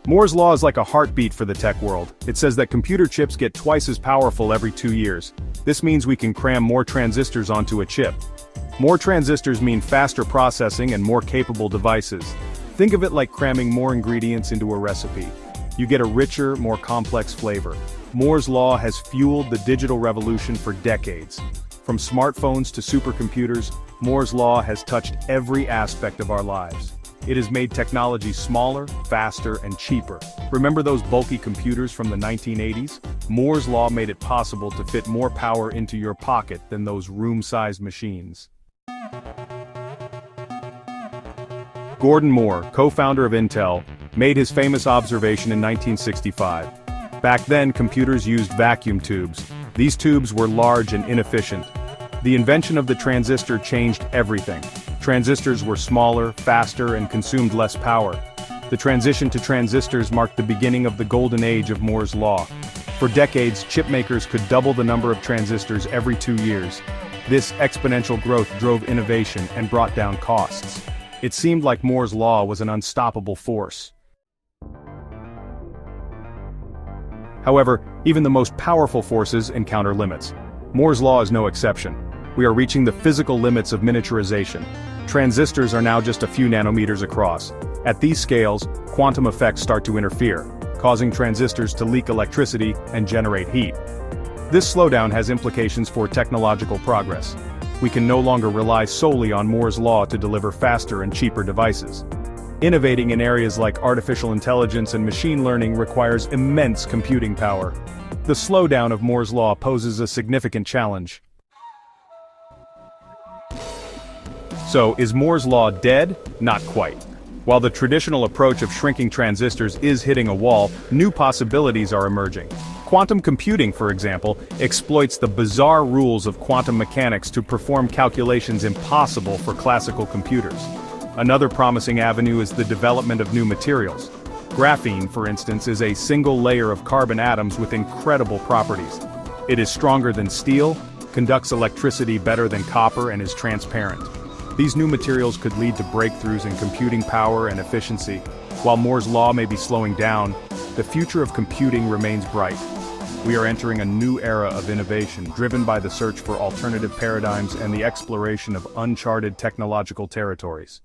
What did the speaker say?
Moore's law is like a heartbeat for the tech world. It says that computer chips get twice as powerful every 2 years. This means we can cram more transistors onto a chip. More transistors mean faster processing and more capable devices. Think of it like cramming more ingredients into a recipe. You get a richer, more complex flavor. Moore's law has fueled the digital revolution for decades. From smartphones to supercomputers, Moore's law has touched every aspect of our lives. It has made technology smaller, faster, and cheaper. Remember those bulky computers from the 1980s? Moore's law made it possible to fit more power into your pocket than those room-sized machines. Gordon Moore, co-founder of Intel, made his famous observation in 1965. Back then, computers used vacuum tubes. These tubes were large and inefficient. The invention of the transistor changed everything. Transistors were smaller, faster, and consumed less power. The transition to transistors marked the beginning of the golden age of Moore's law. For decades, chip makers could double the number of transistors every 2 years. This exponential growth drove innovation and brought down costs. It seemed like Moore's law was an unstoppable force. However, even the most powerful forces encounter limits. Moore's law is no exception. We are reaching the physical limits of miniaturization. Transistors are now just a few nanometers across. At these scales, quantum effects start to interfere, causing transistors to leak electricity and generate heat. This slowdown has implications for technological progress. We can no longer rely solely on Moore's law to deliver faster and cheaper devices. Innovating in areas like artificial intelligence and machine learning requires immense computing power. The slowdown of Moore's law poses a significant challenge. So, is Moore's law dead? Not quite. While the traditional approach of shrinking transistors is hitting a wall, new possibilities are emerging. Quantum computing, for example, exploits the bizarre rules of quantum mechanics to perform calculations impossible for classical computers. Another promising avenue is the development of new materials. Graphene, for instance, is a single layer of carbon atoms with incredible properties. It is stronger than steel, conducts electricity better than copper, and is transparent. These new materials could lead to breakthroughs in computing power and efficiency. While Moore's law may be slowing down, the future of computing remains bright. We are entering a new era of innovation, driven by the search for alternative paradigms and the exploration of uncharted technological territories.